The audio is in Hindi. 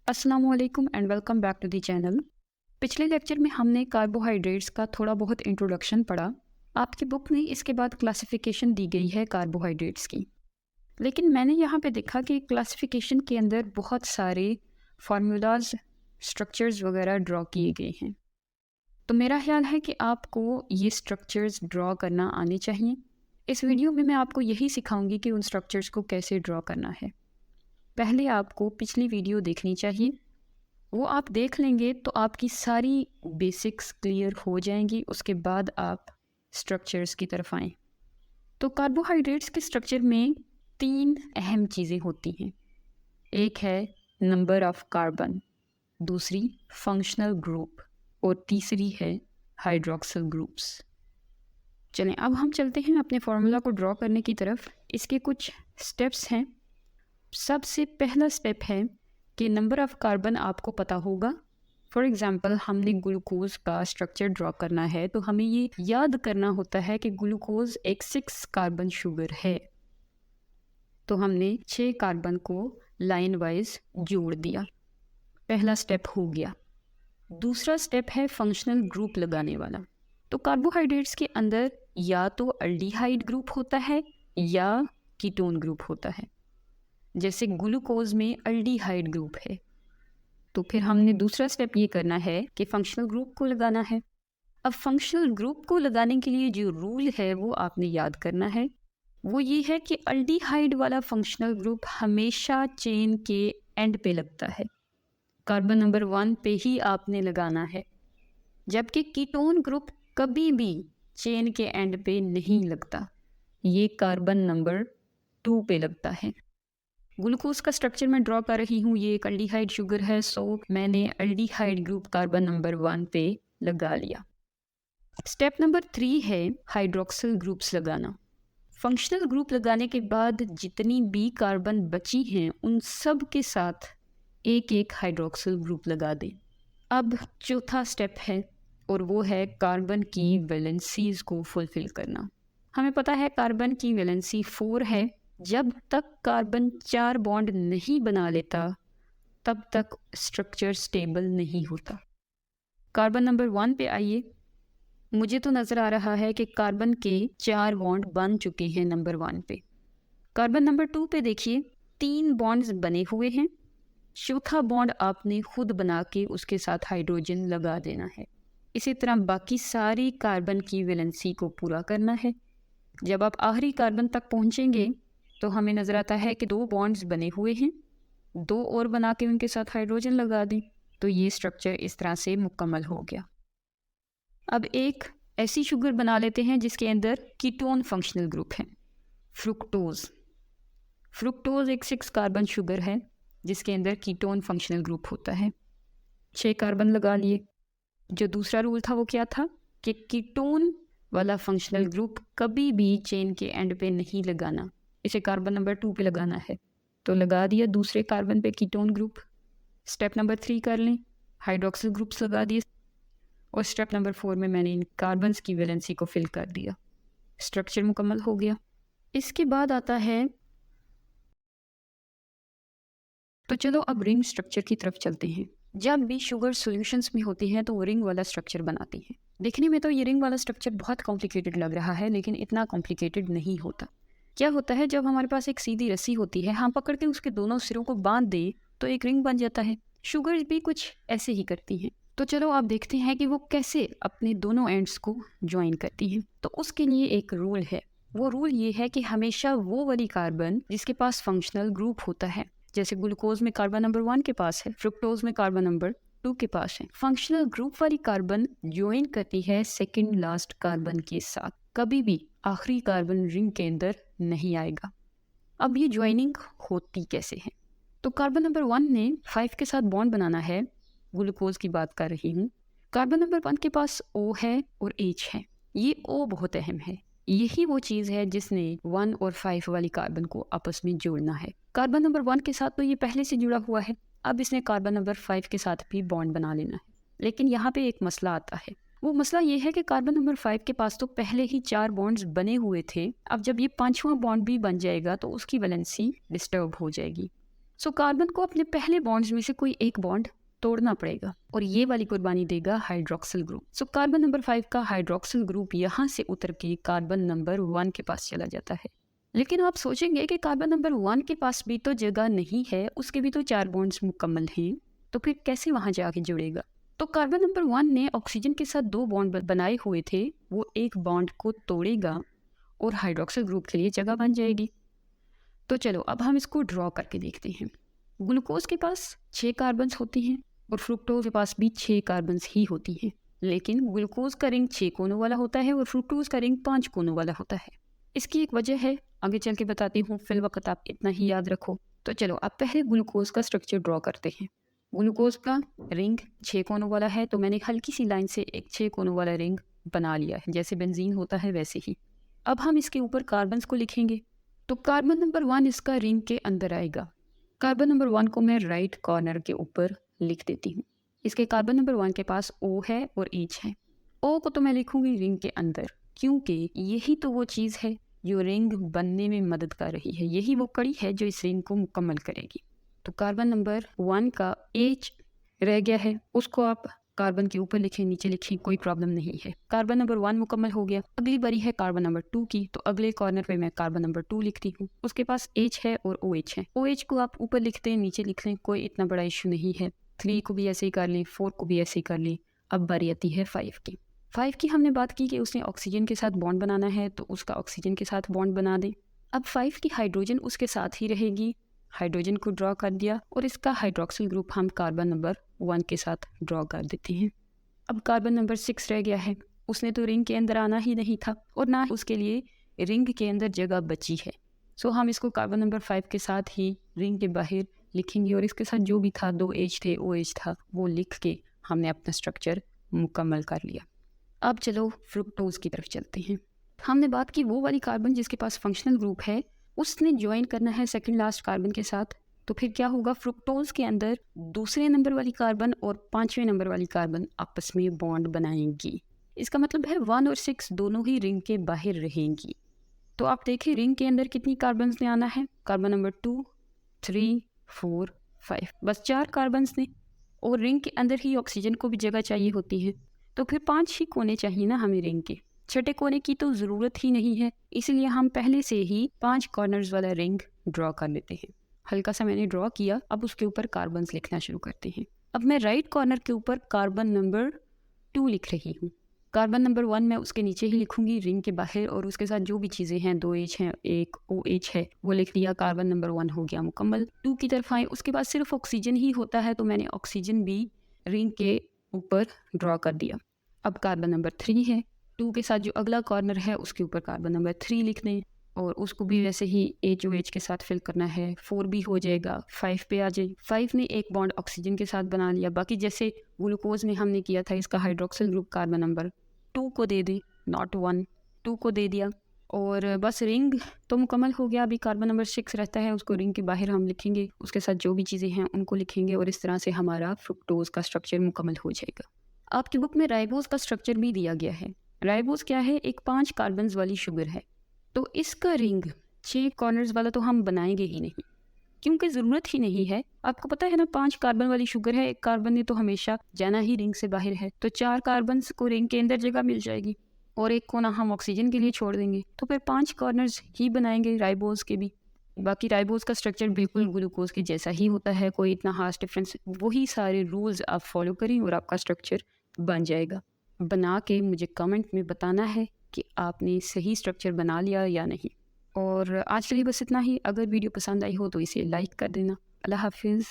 अस्सलामुअलैकुम and welcome back to the channel. पिछले लेक्चर में हमने कार्बोहाइड्रेट्स का थोड़ा बहुत इंट्रोडक्शन पढ़ा। आपकी बुक में इसके बाद क्लासिफिकेशन दी गई है कार्बोहाइड्रेट्स की, लेकिन मैंने यहाँ पे देखा कि क्लासिफिकेशन के अंदर बहुत सारे फार्मूलाज, स्ट्रक्चर्स वगैरह ड्रॉ किए गए हैं। तो मेरा ख्याल है कि आपको ये स्ट्रक्चर्स ड्रॉ करना आने चाहिए। इस वीडियो में मैं आपको यही सिखाऊंगी कि उन स्ट्रक्चर्स को कैसे ड्रॉ करना है। पहले आपको पिछली वीडियो देखनी चाहिए, वो आप देख लेंगे तो आपकी सारी बेसिक्स क्लियर हो जाएंगी। उसके बाद आप स्ट्रक्चर्स की तरफ आएँ। तो कार्बोहाइड्रेट्स के स्ट्रक्चर में 3 अहम चीज़ें होती हैं। एक है नंबर ऑफ कार्बन, दूसरी फंक्शनल ग्रुप और तीसरी है हाइड्रोक्सिल ग्रुप्स। चलें अब हम चलते हैं अपने फार्मूला को ड्रॉ करने की तरफ। इसके कुछ स्टेप्स हैं। सबसे पहला स्टेप है कि नंबर ऑफ़ कार्बन आपको पता होगा। फॉर एग्ज़ाम्पल हमने ग्लूकोज का स्ट्रक्चर ड्रॉ करना है तो हमें ये याद करना होता है कि ग्लूकोज एक 6 कार्बन शुगर है। तो हमने 6 कार्बन को लाइन वाइज जोड़ दिया। पहला स्टेप हो गया। दूसरा स्टेप है फंक्शनल ग्रुप लगाने वाला। तो कार्बोहाइड्रेट्स के अंदर या तो अल्डिहाइड ग्रुप होता है या कीटोन ग्रुप होता है। जैसे ग्लूकोज में अल्डिहाइड ग्रुप है, तो फिर हमने दूसरा स्टेप ये करना है कि फंक्शनल ग्रुप को लगाना है। अब फंक्शनल ग्रुप को लगाने के लिए जो रूल है वो आपने याद करना है। वो ये है कि अल्डिहाइड वाला फंक्शनल ग्रुप हमेशा चेन के एंड पे लगता है, कार्बन नंबर 1 पे ही आपने लगाना है, जबकि कीटोन ग्रुप कभी भी चेन के एंड पे नहीं लगता, ये कार्बन नंबर 2 पे लगता है। ग्लूकोज का स्ट्रक्चर मैं ड्रॉ कर रही हूँ, ये एक अल्डिहाइड शुगर है, सो मैंने अल्डिहाइड ग्रुप कार्बन नंबर 1 पे लगा लिया। स्टेप नंबर 3 है हाइड्रोक्सिल ग्रुप्स लगाना। फंक्शनल ग्रुप लगाने के बाद जितनी भी कार्बन बची हैं उन सब के साथ एक एक हाइड्रोक्सिल ग्रुप लगा दें। अब चौथा स्टेप है और वो है कार्बन की वैलेंसीज को फुलफिल करना। हमें पता है कार्बन की वैलेंसी 4 है। जब तक कार्बन 4 बॉन्ड नहीं बना लेता तब तक स्ट्रक्चर स्टेबल नहीं होता। कार्बन नंबर 1 पे आइए। मुझे तो नज़र आ रहा है कि कार्बन के 4 बॉन्ड बन चुके हैं नंबर 1 पे। कार्बन नंबर 2 पे देखिए 3 बॉन्ड्स बने हुए हैं। चौथा बॉन्ड आपने खुद बना के उसके साथ हाइड्रोजन लगा देना है। इसी तरह बाकी सारी कार्बन की वैलेंसी को पूरा करना है। जब आप आखिरी कार्बन तक पहुंचेंगे तो हमें नज़र आता है कि 2 बॉन्ड्स बने हुए हैं, 2 और बना के उनके साथ हाइड्रोजन लगा दें, तो ये स्ट्रक्चर इस तरह से मुकम्मल हो गया। अब एक ऐसी शुगर बना लेते हैं जिसके अंदर कीटोन फंक्शनल ग्रुप है, फ्रुक्टोज। फ्रुक्टोज एक 6 कार्बन शुगर है जिसके अंदर कीटोन फंक्शनल ग्रुप होता है। 6 कार्बन लगा लिए। जो दूसरा रूल था वो क्या था कि कीटोन वाला फंक्शनल ग्रुप कभी भी चेन के एंड पे नहीं लगाना, इसे कार्बन नंबर 2 पे लगाना है। तो लगा दिया दूसरे कार्बन पे कीटोन ग्रुप। स्टेप नंबर 3 कर लें, हाइड्रोक्सिल ग्रुप्स लगा दिए। और स्टेप नंबर 4 में मैंने इन कार्बन्स की वैलेंसी को फिल कर दिया। स्ट्रक्चर मुकम्मल हो गया। इसके बाद आता है, तो चलो अब रिंग स्ट्रक्चर की तरफ चलते हैं। जब भी शुगर सॉल्यूशंस में होती है तो वो रिंग वाला स्ट्रक्चर बनाती है। देखने में तो ये रिंग वाला स्ट्रक्चर बहुत कॉम्प्लिकेटेड लग रहा है, लेकिन इतना कॉम्प्लिकेटेड नहीं होता। क्या होता है, जब हमारे पास एक सीधी रस्सी होती है, हम पकड़ के उसके दोनों सिरों को बांध दे तो एक रिंग बन जाता है। शुगर भी कुछ ऐसे ही करती हैं। तो चलो आप देखते हैं कि वो कैसे अपने दोनों एंड्स को ज्वाइन करती हैं। तो उसके लिए एक रूल है। वो रूल ये है कि हमेशा वो वाली कार्बन जिसके पास फंक्शनल ग्रुप होता है, जैसे ग्लूकोज में कार्बन नंबर 1 के पास है, फ्रुक्टोज में कार्बन नंबर 2 के पास है, फंक्शनल ग्रुप वाली कार्बन ज्वाइन करती है सेकंड लास्ट कार्बन के साथ। कभी भी आखिरी कार्बन रिंग के अंदर नहीं आएगा। अब ये ज्वाइनिंग होती कैसे है? तो कार्बन नंबर 1 ने 5 के साथ बॉन्ड बनाना है। ग्लूकोज की बात कर रही हूँ। कार्बन नंबर 1 के पास O है और H है। ये O बहुत अहम है। यही वो चीज़ है जिसने 1 और 5 वाली कार्बन को आपस में जोड़ना है। कार्बन नंबर 1 के साथ तो ये पहले से जुड़ा हुआ है। अब इसने कार्बन नंबर 5 के साथ भी बॉन्ड बना लेना है। लेकिन यहाँ पे एक मसला आता है। वो मसला ये है कि कार्बन नंबर 5 के पास तो पहले ही 4 बॉन्ड्स बने हुए थे। अब जब ये 5वां बॉन्ड भी बन जाएगा तो उसकी वैलेंसी डिस्टर्ब हो जाएगी। सो कार्बन को अपने पहले बॉन्ड्स में से कोई एक बॉन्ड तोड़ना पड़ेगा और ये वाली कुर्बानी देगा hydroxyl group. So carbon number 5 का हाइड्रोक्सिल ग्रुप यहाँ से उतर के कार्बन नंबर 1 के पास चला जाता है। लेकिन आप सोचेंगे कि कार्बन नंबर 1 के पास भी तो जगह नहीं है, उसके भी तो 4 बॉन्ड्स मुकम्मल हैं, तो फिर कैसे वहाँ जाके जुड़ेगा। तो कार्बन नंबर 1 ने ऑक्सीजन के साथ 2 बॉन्ड बनाए हुए थे, वो एक बॉन्ड को तोड़ेगा और हाइड्रोक्सिल ग्रुप के लिए जगह बन जाएगी। तो चलो अब हम इसको ड्रॉ करके देखते हैं। ग्लूकोज के पास 6 कार्बन्स होती हैं और फ्रुक्टोज के पास भी 6 कार्बन्स ही होती हैं, लेकिन ग्लूकोज का रिंग 6 कोनों वाला होता है और फ्रुक्टोज का रिंग 5 कोनों वाला होता है। इसकी एक वजह है, आगे चल के बताती हूँ, फिल वक्त आप इतना ही याद रखो। तो चलो अब पहले ग्लूकोज का स्ट्रक्चर ड्रॉ करते हैं। ग्लूकोज का रिंग 6 कोनों वाला है, तो मैंने हल्की सी लाइन से एक 6 कोनों वाला रिंग बना लिया है, जैसे बेंजीन होता है वैसे ही। अब हम इसके ऊपर कार्बन्स को लिखेंगे। तो कार्बन नंबर 1 इसका रिंग के अंदर आएगा। कार्बन नंबर 1 को मैं राइट कॉर्नर के ऊपर लिख देती हूँ। इसके कार्बन नंबर 1 के पास O है और H है। O को तो मैं लिखूंगी रिंग के अंदर, क्योंकि यही तो वो चीज़ है जो रिंग बनने में मदद कर रही है, यही वो कड़ी है जो इस रिंग को मुकम्मल करेगी। तो कार्बन नंबर 1 का H रह गया है, उसको आप कार्बन के ऊपर लिखें, नीचे लिखें, कोई प्रॉब्लम नहीं है। कार्बन नंबर 1 मुकम्मल हो गया। अगली बारी है कार्बन नंबर 2 की, तो अगले कॉर्नर पे मैं कार्बन नंबर 2 लिखती हूँ। उसके पास H है और OH है। OH को आप ऊपर लिखते हैं, नीचे लिख लें, कोई इतना बड़ा इशू नहीं है। 3 को भी ऐसे ही कर लें, 4 को भी ऐसे ही कर लें। अब बारी आती है 5 की। 5 की हमने बात की कि उसने ऑक्सीजन के साथ बॉन्ड बनाना है, तो उसका ऑक्सीजन के साथ बॉन्ड बना दें। अब 5 की हाइड्रोजन उसके साथ ही रहेगी, हाइड्रोजन को ड्रॉ कर दिया और इसका हाइड्रोक्सिल ग्रुप हम कार्बन नंबर 1 के साथ ड्रॉ कर देते हैं। अब कार्बन नंबर 6 रह गया है, उसने तो रिंग के अंदर आना ही नहीं था और ना उसके लिए रिंग के अंदर जगह बची है। सो हम इसको कार्बन नंबर 5 के साथ ही रिंग के बाहर लिखेंगे और इसके साथ जो भी था, 2 H थे, OH था, वो लिख के हमने अपना स्ट्रक्चर मुकम्मल कर लिया। अब चलो फ्रुक्टोज की तरफ चलते हैं। हमने बात की वो वाली कार्बन जिसके पास फंक्शनल ग्रुप है, उसने ज्वाइन करना है सेकंड लास्ट कार्बन के साथ। तो फिर क्या होगा, फ्रुक्टोज के अंदर दूसरे नंबर वाली कार्बन और 5वें नंबर वाली कार्बन आपस में बॉन्ड बनाएंगी। इसका मतलब है 1 और 6 दोनों ही रिंग के बाहर रहेंगी। तो आप देखें रिंग के अंदर कितनी कार्बन्स ने आना है, कार्बन नंबर 2, 3, 4, 5, बस 4 कार्बन्स ने। और रिंग के अंदर ही ऑक्सीजन को भी जगह चाहिए होती है, तो फिर 5 ही कोने चाहिए ना हमें रिंग के। छठे कोने की तो ज़रूरत ही नहीं है, इसलिए हम पहले से ही 5 कॉर्नर्स वाला रिंग ड्रॉ कर लेते हैं। हल्का सा मैंने ड्रॉ किया, अब उसके ऊपर कार्बन्स लिखना शुरू करते हैं। अब मैं राइट कॉर्नर के ऊपर कार्बन नंबर 2 लिख रही हूँ। कार्बन नंबर 1 मैं उसके नीचे ही लिखूंगी रिंग के बाहर, और उसके साथ जो भी चीज़ें हैं, 2 H हैं, एक OH है, वो लिख लिया। कार्बन नंबर 1 हो गया मुकम्मल। 2 की तरफ आए, उसके बाद सिर्फ ऑक्सीजन ही होता है, तो मैंने ऑक्सीजन भी रिंग के ऊपर ड्रॉ कर दिया। अब कार्बन नंबर 3 है, 2 के साथ जो अगला कॉर्नर है उसके ऊपर कार्बन नंबर 3 लिख दें और उसको भी वैसे ही HOH के साथ फिल करना है। 4 भी हो जाएगा। 5 पे आ जाए, 5 ने एक बॉन्ड ऑक्सीजन के साथ बना लिया। बाकी जैसे ग्लूकोज ने हमने किया था, इसका हाइड्रोक्सिल ग्रुप कार्बन नंबर 2 को दे दे, नॉट 1, 2 को दे दिया और बस रिंग तो मुकम्मल हो गया। अभी कार्बन नंबर 6 रहता है, उसको रिंग के बाहर हम लिखेंगे, उसके साथ जो भी चीज़ें हैं उनको लिखेंगे और इस तरह से हमारा फ्रुक्टोज का स्ट्रक्चर मुकम्मल हो जाएगा। आपकी बुक में राइबोज का स्ट्रक्चर भी दिया गया है। राइबोज क्या है, एक 5 कार्बन्स वाली शुगर है। तो इसका रिंग 6 कॉर्नर्स वाला तो हम बनाएंगे ही नहीं, क्योंकि ज़रूरत ही नहीं है। आपको पता है ना, 5 कार्बन वाली शुगर है, एक कार्बन ने तो हमेशा जाना ही रिंग से बाहर है, तो 4 कार्बन को रिंग के अंदर जगह मिल जाएगी और एक कोना हम ऑक्सीजन के लिए छोड़ देंगे, तो फिर 5 कॉर्नर्स ही बनाएंगे राइबोज के भी। बाकी राइबोज का स्ट्रक्चर बिल्कुल ग्लूकोज के जैसा ही होता है, कोई इतना खास डिफरेंस, वही सारे रूल्स आप फॉलो करें और आपका स्ट्रक्चर बन जाएगा। बना के मुझे कमेंट में बताना है कि आपने सही स्ट्रक्चर बना लिया या नहीं। और आज के लिए बस इतना ही। अगर वीडियो पसंद आई हो तो इसे लाइक कर देना। अल्लाह हाफिज़।